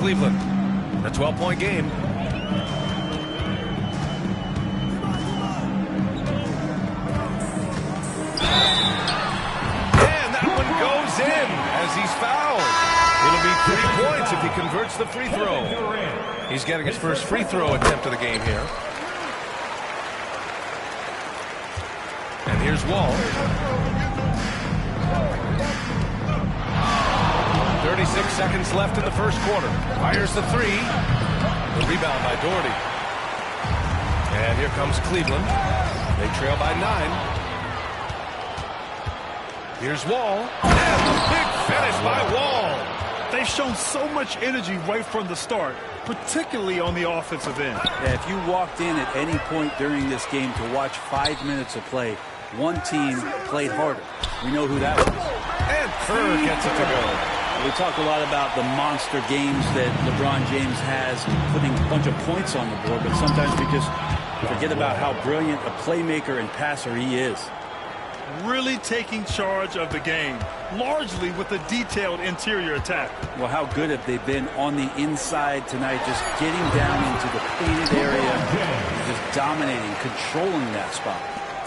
Cleveland, a 12-point game. And that one goes in as he's fouled. It'll be 3 points if he converts the free throw. He's getting his first free throw attempt of the game here. And here's Wall. 36 seconds left in the first quarter. Fires the three. The rebound by Doherty. And here comes Cleveland. They trail by 9. Here's Wall. And the big finish by Wall. They've shown so much energy right from the start, particularly on the offensive end. Yeah, if you walked in at any point during this game to watch 5 minutes of play, one team played harder. We know who that was. And Kerr gets it to go. We talk a lot about the monster games that LeBron James has, putting a bunch of points on the board, but sometimes we just forget about how brilliant a playmaker and passer he is. Really taking charge of the game, largely with a detailed interior attack. Well, how good have they been on the inside tonight, just getting down into the painted area, just dominating, controlling that spot.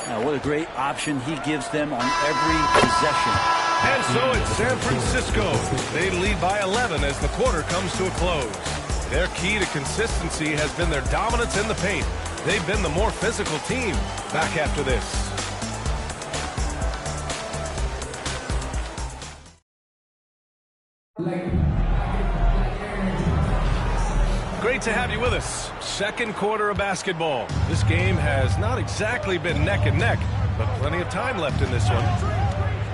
Now, what a great option he gives them on every possession. And so it's San Francisco. They lead by 11 as the quarter comes to a close. Their key to consistency has been their dominance in the paint. They've been the more physical team. Back after this. Great to have you with us. Second quarter of basketball. This game has not exactly been neck and neck, but plenty of time left in this one.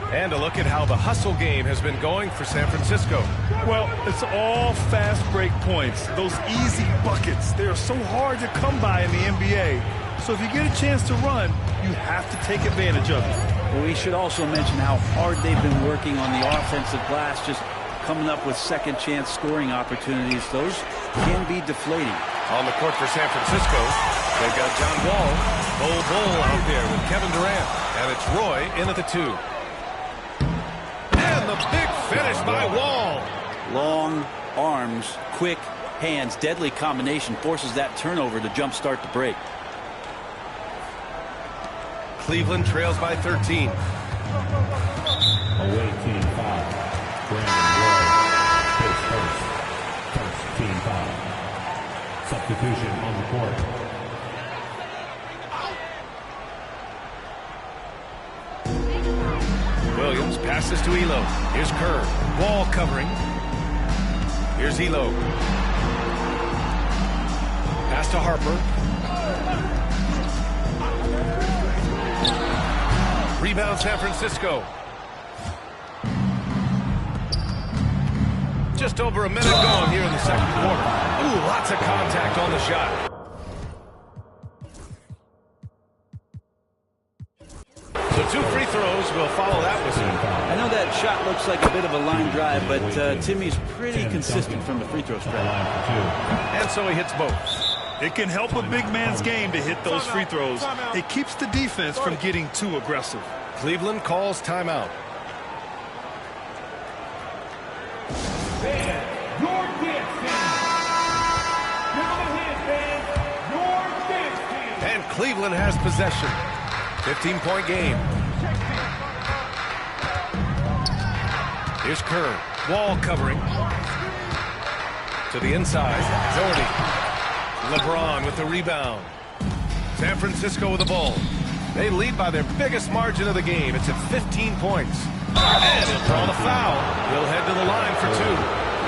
And a look at how the hustle game has been going for San Francisco. Well, it's all fast break points. Those easy buckets, they are so hard to come by in the NBA. So if you get a chance to run, you have to take advantage of it. Well, we should also mention how hard they've been working on the offensive glass, just coming up with second chance scoring opportunities. Those can be deflating. On the court for San Francisco, they've got John Wall, Bull out there with Kevin Durant, and it's Roy in at the 2. And the big finish by Wall. Long arms, quick hands, deadly combination forces that turnover to jumpstart the break. Cleveland trails by 13. Away team foul. Brandon Roy takes first team foul. Substitution on the court. Williams passes to Elo. Here's Kerr. Wall covering. Here's Elo. Pass to Harper. Rebound San Francisco. Just over a minute gone here in the second quarter. Ooh, lots of contact on the shot. So 2 free throws will follow that whistle. I know that shot looks like a bit of a line drive, but Timmy's pretty consistent from the free throw stretch. And so he hits both. It can help a big man's game to hit those free throws. It keeps the defense from getting too aggressive. Cleveland calls timeout. And Cleveland has possession. 15-point game. Here's Kerr. Wall covering. To the inside. Doherty. LeBron with the rebound. San Francisco with the ball. They lead by their biggest margin of the game. It's at 15 points. And he'll draw the foul. He'll head to the line for 2.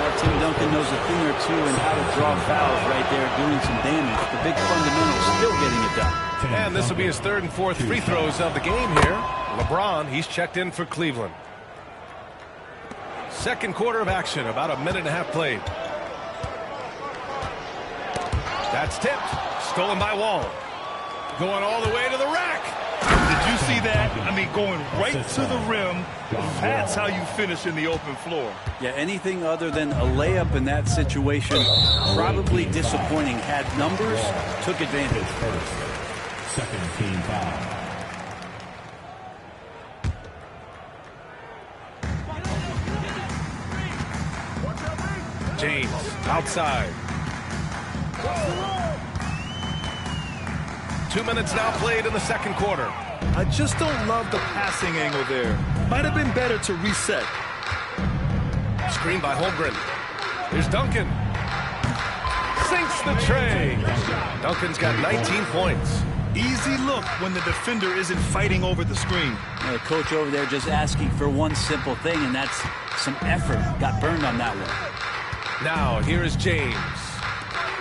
Our team Duncan knows a thing or two in how to draw fouls right there, doing some damage. The big fundamentals still getting it done. And this will be his 3rd and 4th free throws of the game here. LeBron, he's checked in for Cleveland. Second quarter of action, about a minute and a half played. That's tipped. Stolen by Wall. Going all the way to the rack. Did you see that? I mean, going right to the rim. That's how you finish in the open floor. Yeah, anything other than a layup in that situation, probably disappointing. Had numbers, took advantage. Second team foul. James, outside. 2 minutes now played in the second quarter. I just don't love the passing angle there. Might have been better to reset. Screen by Holmgren. Here's Duncan. Sinks the tray. Duncan's got 19 points. Easy look when the defender isn't fighting over the screen. The coach over there just asking for one simple thing, and that's some effort. Got burned on that one. Now, here is James.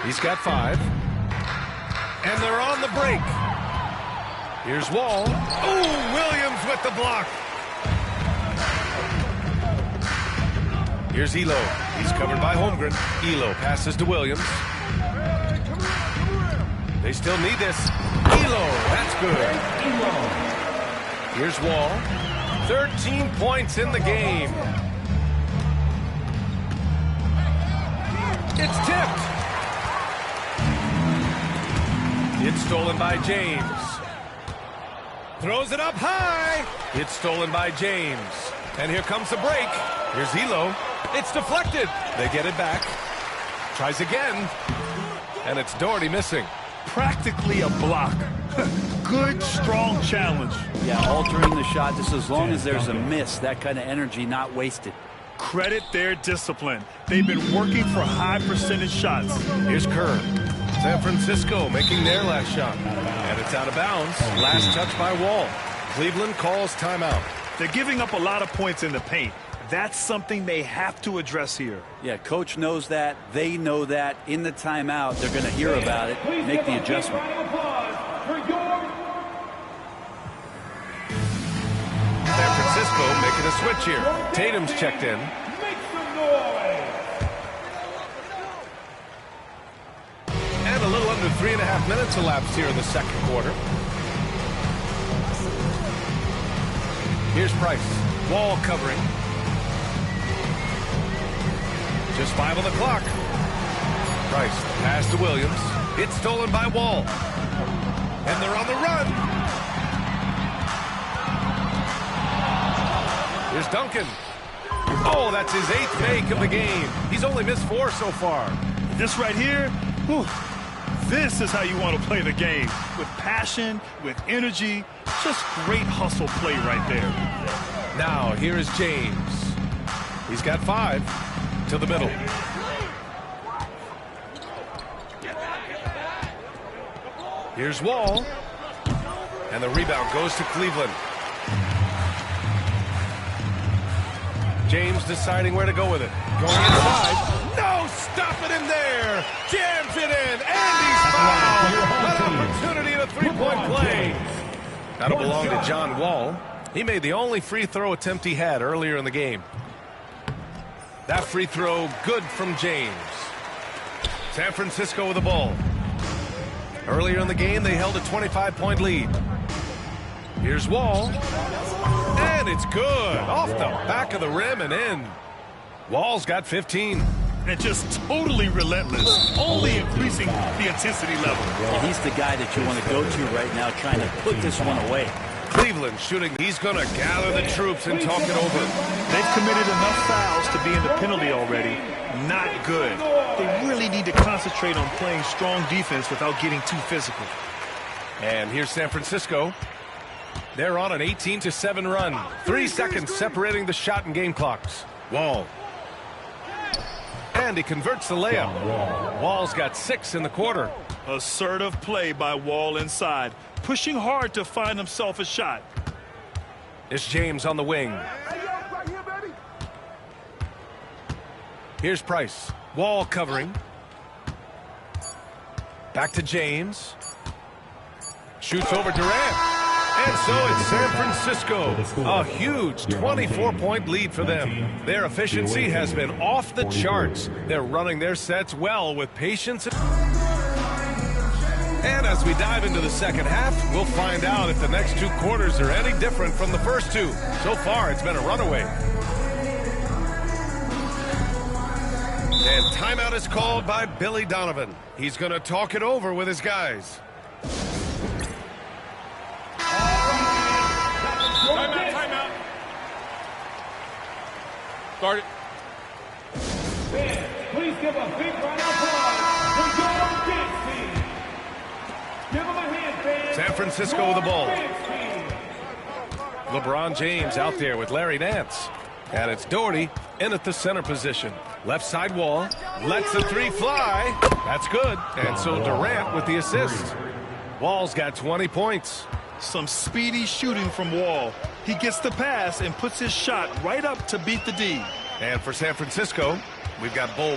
He's got 5. And they're on the break. Here's Wall. Oh, Williams with the block. Here's Elo. He's covered by Holmgren. Elo passes to Williams. They still need this. Elo, that's good. Here's Wall. 13 points in the game. It's tipped. It's stolen by James. Throws it up high. It's stolen by James. And here comes the break. Here's Elo. It's deflected. They get it back. Tries again. And it's Doherty missing. Practically a block. Good, strong challenge. Yeah, altering the shot just as long as there's a miss. That kind of energy not wasted. Credit their discipline. They've been working for high percentage shots. Here's Kerr. San Francisco making their last shot. And it's out of bounds. Last touch by Wall. Cleveland calls timeout. They're giving up a lot of points in the paint. That's something they have to address here. Yeah, coach knows that. They know that. In the timeout, they're going to hear about it, make the adjustment. San Francisco making a switch here. Tatum's checked in. And a little under 3.5 minutes elapsed here in the second quarter. Here's Price. Wall covering. Just 5 on the clock. Price, pass to Williams. It's stolen by Wall. And they're on the run. Here's Duncan. Oh, that's his 8th make of the game. He's only missed 4 so far. This right here, whew, this is how you want to play the game. With passion, with energy, just great hustle play right there. Now, here is James. He's got 5. To the middle. Here's Wall. And the rebound goes to Cleveland. James deciding where to go with it. Going inside. No, stop it in there. Jams it in. And he's fouled. An opportunity at a three-point play. That'll belong to John Wall. He made the only free throw attempt he had earlier in the game. That free throw good from James. San Francisco with the ball. Earlier in the game, they held a 25-point lead. Here's Wall. And it's good. Off the back of the rim and in. Wall's got 15. And just totally relentless. Only increasing the intensity level. Well, he's the guy that you want to go to right now, trying to put this one away. Cleveland shooting. He's going to gather the troops and talk it over. They've committed enough fouls to be in the penalty already. Not good. They really need to concentrate on playing strong defense without getting too physical. And here's San Francisco. They're on an 18-7 run. 3 seconds separating the shot and game clocks. Wall. And he converts the layup. Wall's got 6 in the quarter. Assertive play by Wall inside. Pushing hard to find himself a shot. It's James on the wing. Here's Price. Wall covering. Back to James. Shoots over Durant. And so it's San Francisco. A huge 24-point lead for them. Their efficiency has been off the charts. They're running their sets well with patience. And as we dive into the second half, we'll find out if the next 2 quarters are any different from the first 2. So far, it's been a runaway. And timeout is called by Billy Donovan. He's going to talk it over with his guys. Timeout. Start it. Please give a big round of applause for your dance team. Give them a hand, fans. San Francisco with the ball. Dance team. LeBron James out there with Larry Nance. And it's Doherty in at the center position. Left side wall. Lets the three fly. That's good. And so Durant with the assist. Wall's got 20 points. Some speedy shooting from Wall. He gets the pass and puts his shot right up to beat the D. And for San Francisco, we've got Bol.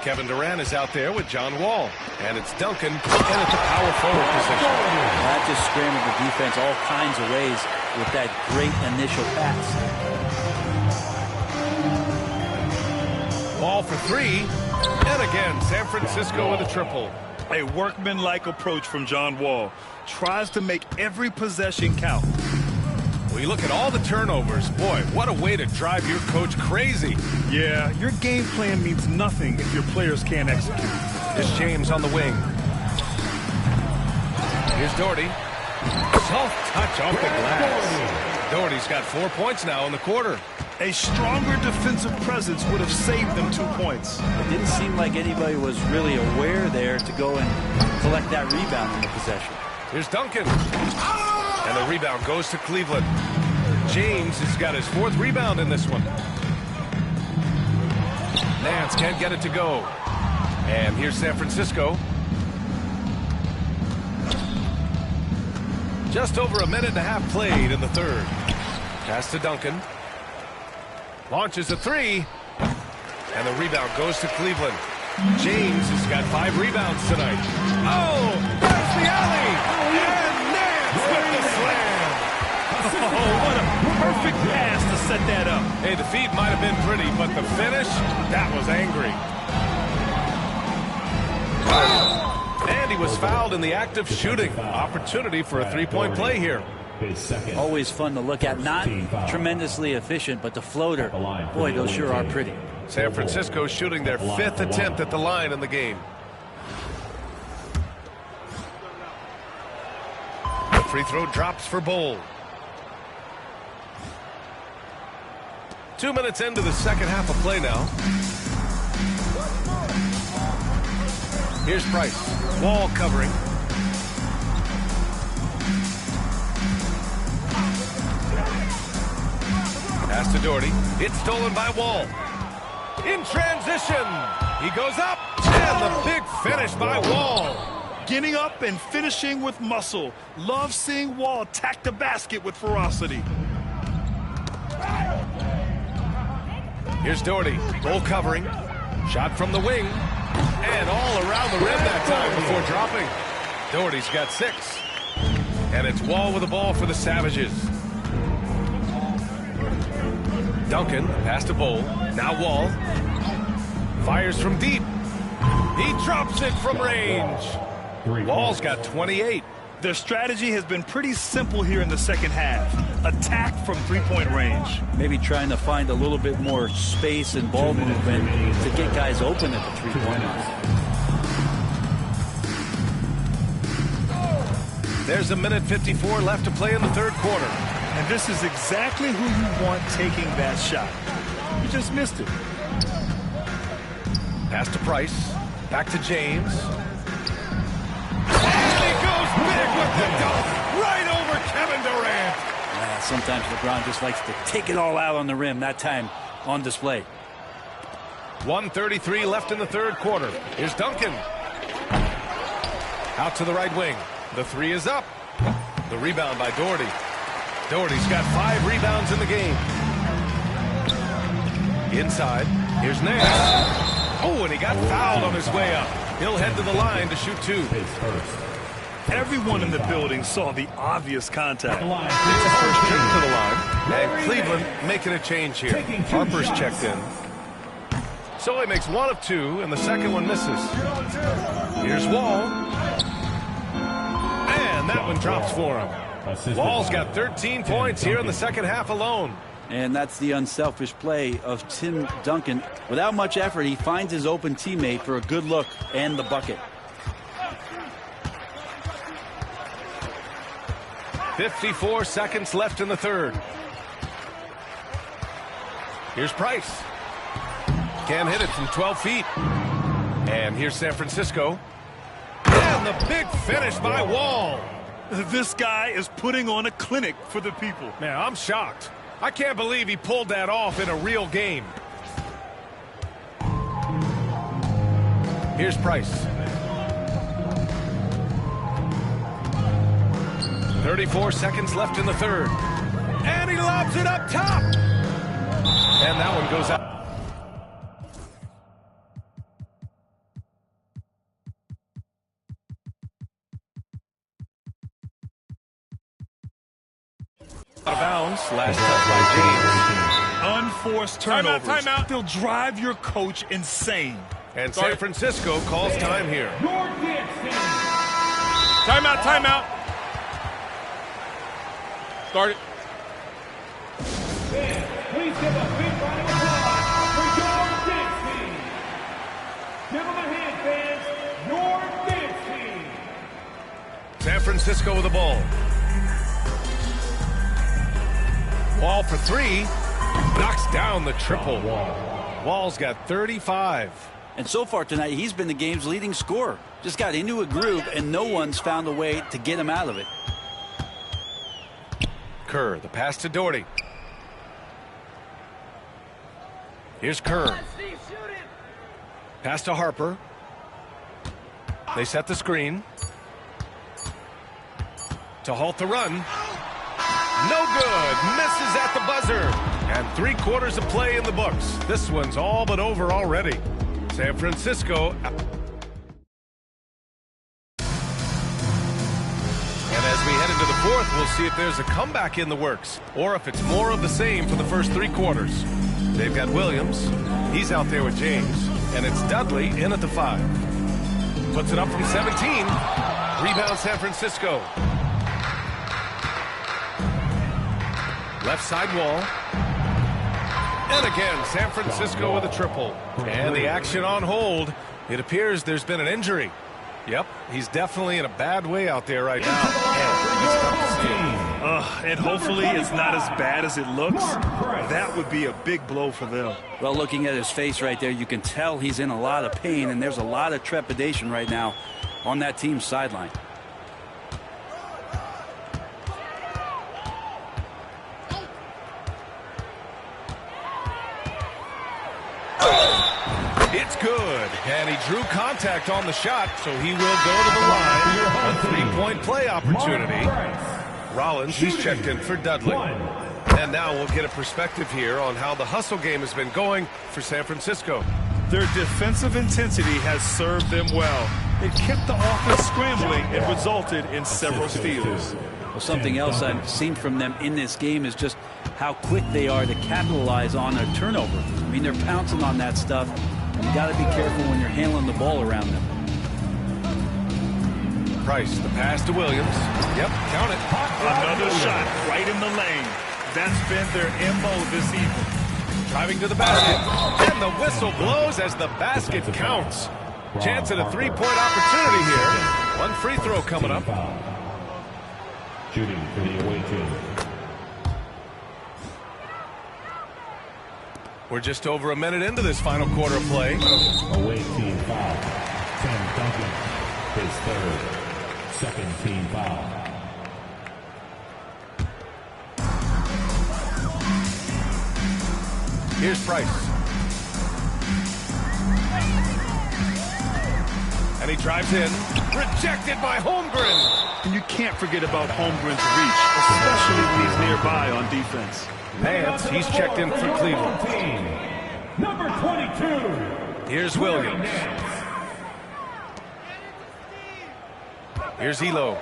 Kevin Durant is out there with John Wall. And it's Duncan in at the power forward position. That just scrambled the defense all kinds of ways with that great initial pass. Ball for three. And again, San Francisco with a triple. A workmanlike approach from John Wall. Tries to make every possession count. We look at all the turnovers. Boy, what a way to drive your coach crazy. Yeah, your game plan means nothing if your players can't execute. Here's James on the wing. Here's Doherty. Soft touch off the glass. Doherty's got 4 points now in the quarter. A stronger defensive presence would have saved them 2 points. It didn't seem like anybody was really aware there to go and collect that rebound in the possession. Here's Duncan. And the rebound goes to Cleveland. James has got his 4th rebound in this one. Nance can't get it to go. And here's San Francisco. Just over a minute and a half played in the third. Pass to Duncan. Launches a three. And the rebound goes to Cleveland. James has got 5 rebounds tonight. Oh, that's the alley. And Nance with the slam. Oh, what a perfect pass to set that up. Hey, the feed might have been pretty, but the finish, that was angry. And he was fouled in the act of shooting. Opportunity for a three-point play here. Always fun to look at. Not tremendously efficient, but the floater, boy, those sure are pretty. San Francisco shooting their 5th attempt at the line in the game. The free throw drops for Bol. 2 minutes into the second half of play now. Here's Price. Wall covering. Pass to Doherty. It's stolen by Wall. In transition. He goes up. And the big finish by Wall. Getting up and finishing with muscle. Love seeing Wall attack the basket with ferocity. Here's Doherty. Bol covering. Shot from the wing. And all around the rim that time before dropping. Doherty's got 6. And it's Wall with the ball for the Savages. Duncan, pass to Bol. Now Wall. Fires from deep. He drops it from range. Wall's got 28. Their strategy has been pretty simple here in the second half. Attack from three-point range. Maybe trying to find a little bit more space and ball movement to get guys open at the three-point line. There's a minute 54 left to play in the third quarter. And this is exactly who you want taking that shot. You just missed it. Pass to Price. Back to James. And he goes big with the dunk. Right over Kevin Durant. Yeah, sometimes LeBron just likes to take it all out on the rim. That time on display. 1:33 left in the third quarter. Here's Duncan. Out to the right wing. The three is up. The rebound by Doherty. Doherty's got 5 rebounds in the game. Inside. Here's Nance. Oh, and he got fouled on his way up. He'll head to the line to shoot 2. Everyone in the building saw the obvious contact. It's his first trip to the line. And Cleveland making a change here. Harper's checked in. So he makes 1 of 2, and the second one misses. Here's Wall. And that one drops for him. Wall's got 13 points here in the second half alone. And that's the unselfish play of Tim Duncan. Without much effort, he finds his open teammate for a good look and the bucket. 54 seconds left in the third. Here's Price. Can't hit it from 12 feet. And here's San Francisco. And the big finish by Wall. This guy is putting on a clinic for the people. Man, I'm shocked. I can't believe he pulled that off in a real game. Here's Price. 34 seconds left in the third. And he lobs it up top. And that one goes out. Out of bounds. Last touch by James. Unforced turnovers. Timeout. They'll drive your coach insane. And San Francisco calls time here. Timeout. Start it. Please give a big round of applause for your dance team. Give them a hand, fans. Your dance team. San Francisco with the ball. Wall for three. Knocks down the triple. Wall's got 35. And so far tonight, he's been the game's leading scorer. Just got into a groove, and no one's found a way to get him out of it. Kerr, the pass to Doherty. Here's Kerr. Pass to Harper. They set the screen. To halt the run. No good. Misses at the buzzer. And 3/4 of play in the books. This one's all but over already. San Francisco. And as we head into the fourth, we'll see if there's a comeback in the works or if it's more of the same for the first 3 quarters. They've got Williams. He's out there with James. And it's Dudley in at the 5. Puts it up from 17. Rebound San Francisco. Left side Wall. And again, San Francisco with a triple. And the action on hold. It appears there's been an injury. Yep, he's definitely in a bad way out there right now. And hopefully it's not as bad as it looks. That would be a big blow for them. Well, looking at his face right there, you can tell he's in a lot of pain, and there's a lot of trepidation right now on that team's sideline. It's good. And he drew contact on the shot, so he will go to the line. A 3-point play opportunity. Rollins, he's checked in for Dudley. And now we'll get a perspective here on how the hustle game has been going for San Francisco. Their defensive intensity has served them well. It kept the offense scrambling and resulted in several steals. Well, something else I've seen from them in this game is just how quick they are to capitalize on a turnover. I mean, they're pouncing on that stuff. You got to be careful when you're handling the ball around them. Price, the pass to Williams. Yep, count it. Another shot right in the lane. That's been their MO this evening. Driving to the basket. And the whistle blows as the basket counts. Chance at a 3-point opportunity here. One free throw coming up. Shooting for the away team. We're just over a minute into this final quarter of play. Away team foul. Tim Duncan, his third. Second team foul. Here's Price. And he drives in. Rejected by Holmgren. And you can't forget about Holmgren's reach, especially when he's nearby on defense. Nance, he's checked in for Cleveland. Number 22. Here's Williams. Here's Elo.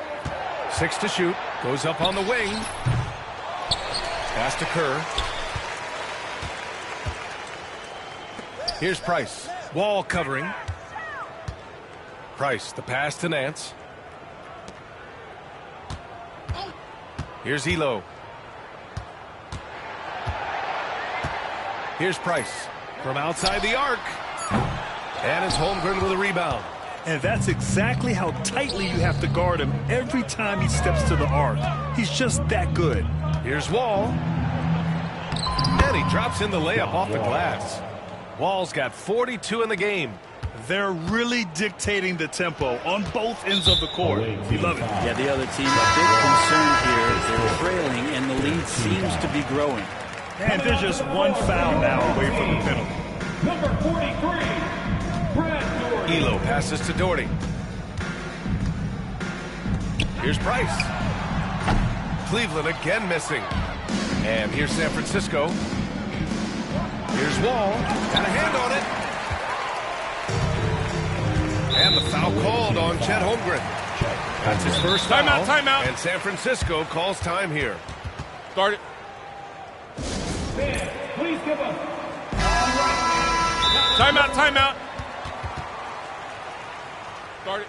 6 to shoot. Goes up on the wing. Pass to Kerr. Here's Price. Wall covering. Price, the pass to Nance. Here's Elo. Here's Price from outside the arc. And it's Holmgren with a rebound. And that's exactly how tightly you have to guard him every time he steps to the arc. He's just that good. Here's Wall. And he drops in the layup off the glass. Wall's got 42 in the game. They're really dictating the tempo on both ends of the court. We love it. Yeah, the other team, a big concern here. They're trailing, and the lead seems to be growing. And there's just one foul now away from the penalty. Number 43, Brad Doherty. Elo passes to Doherty. Here's Price. Cleveland again missing. And here's San Francisco. Here's Wall. Got a hand on it. And the foul called on Chet Holmgren. That's his first foul. Timeout. And San Francisco calls time here. Start it. Fans, please give us. Timeout. Start it.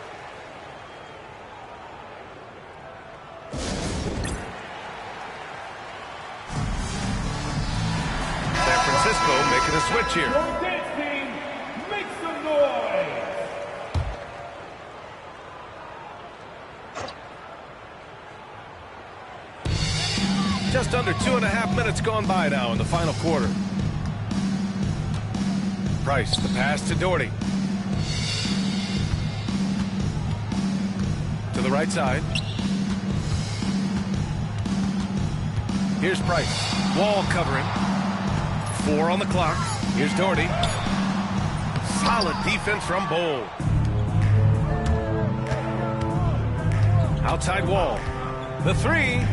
San Francisco making a switch here. Your dance team, make some noise. Just under 2.5 minutes gone by now in the final quarter. Price, the pass to Doherty. To the right side. Here's Price. Wall covering. 4 on the clock. Here's Doherty. Solid defense from Bowl. Outside Wall. The 3.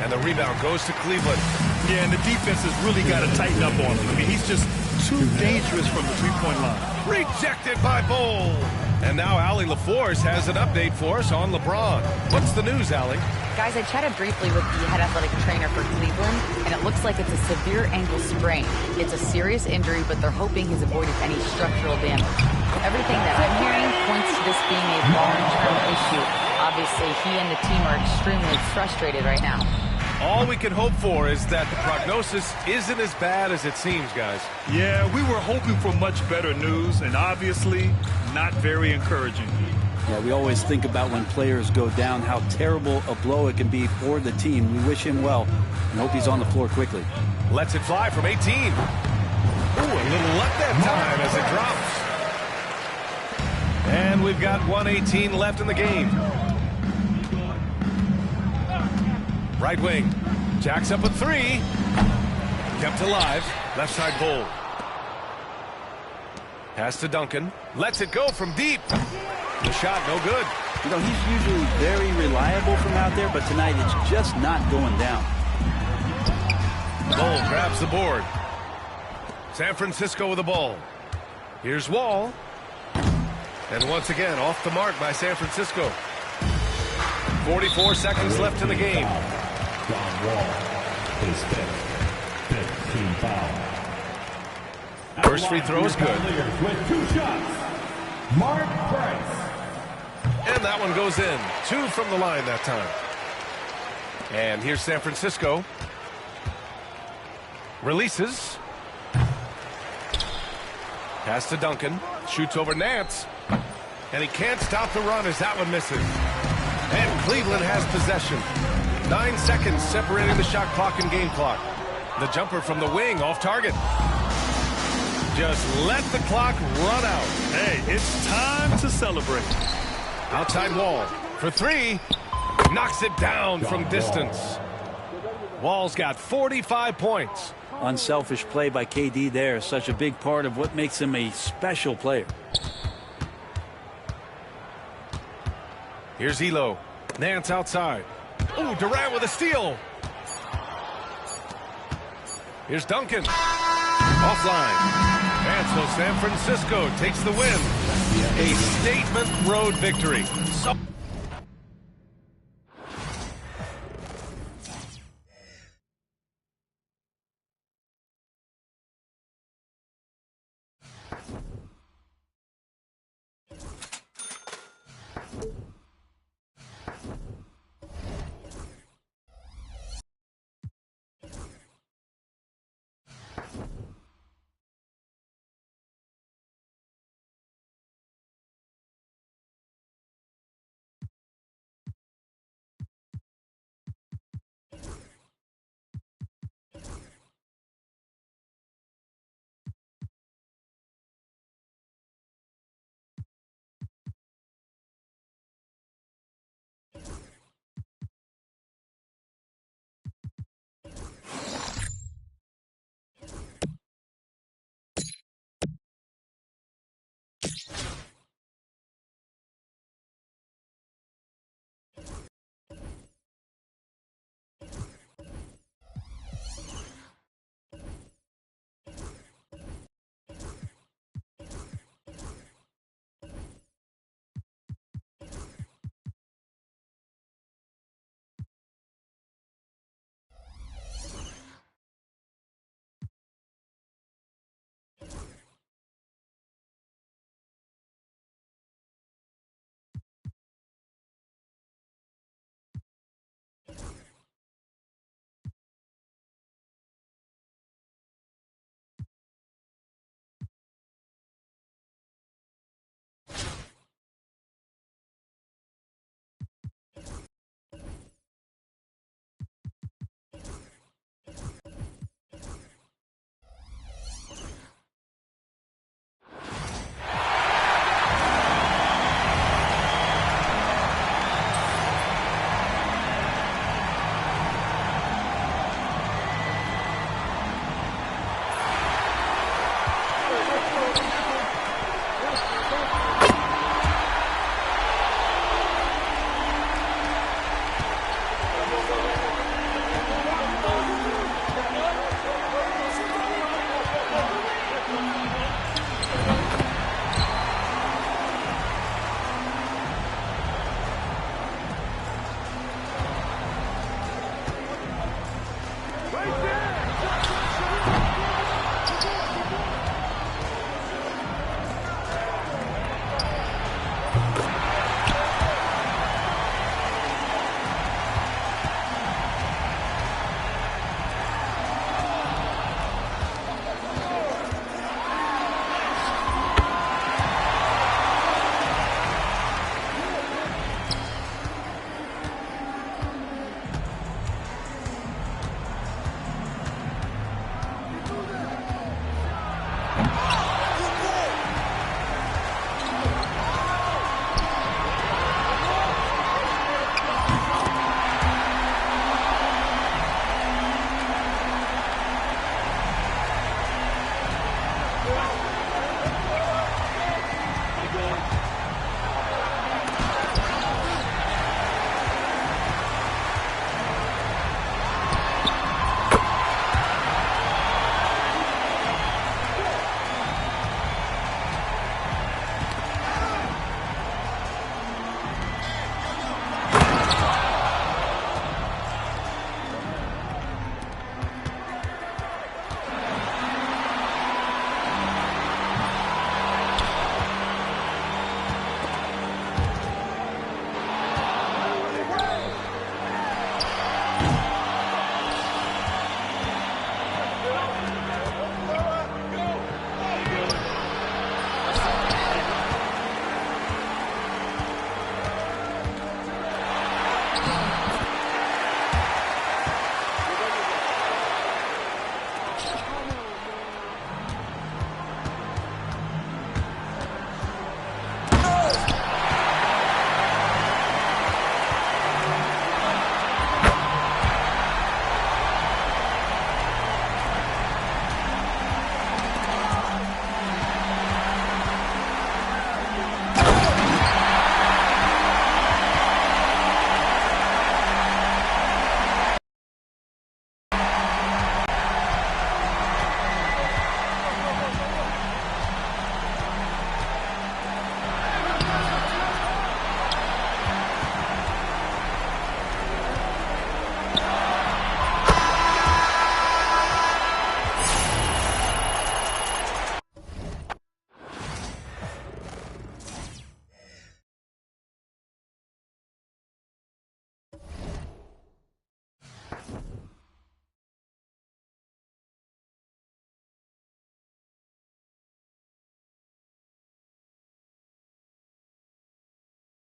And the rebound goes to Cleveland. Yeah, and the defense has really got to tighten up on him. I mean, he's just too dangerous from the three-point line. Rejected by Bowl. And now Allie LaForce has an update for us on LeBron. What's the news, Allie? Guys, I chatted briefly with the head athletic trainer for Cleveland, and it looks like it's a severe ankle sprain. It's a serious injury, but they're hoping he's avoided any structural damage. Everything that I'm hearing points to this being a long-term issue. Obviously, he and the team are extremely frustrated right now. All we can hope for is that the prognosis isn't as bad as it seems, guys. Yeah, we were hoping for much better news, and obviously not very encouraging. Yeah, we always think about when players go down, how terrible a blow it can be for the team. We wish him well and hope he's on the floor quickly. Lets it fly from 18. Ooh, a little luck that time as it drops. And we've got 1:18 left in the game. Right wing. Jacks up a 3. Kept alive. Left side Bowl. Pass to Duncan. Lets it go from deep. The shot no good. You know, he's usually very reliable from out there, but tonight it's just not going down. Bowl grabs the board. San Francisco with the ball. Here's Wall. And once again, off the mark by San Francisco. 44 seconds left in the game. John Wall, his fifth team foul. First free throw is good. With 2 shots, Mark Price. And that one goes in. 2 from the line that time. And here's San Francisco. Releases. Pass to Duncan. Shoots over Nance. And he can't stop the run as that one misses. And Cleveland has possession. 9 seconds separating the shot clock and game clock. The jumper from the wing off target. Just let the clock run out. Hey, it's time to celebrate. Outside Wall for 3. Knocks it down from distance. Wall's got 45 points. Unselfish play by KD there. Such a big part of what makes him a special player. Here's Elo. Nance outside. Ooh, Durant with a steal. Here's Duncan. Offline. And so San Francisco takes the win. A statement road victory. So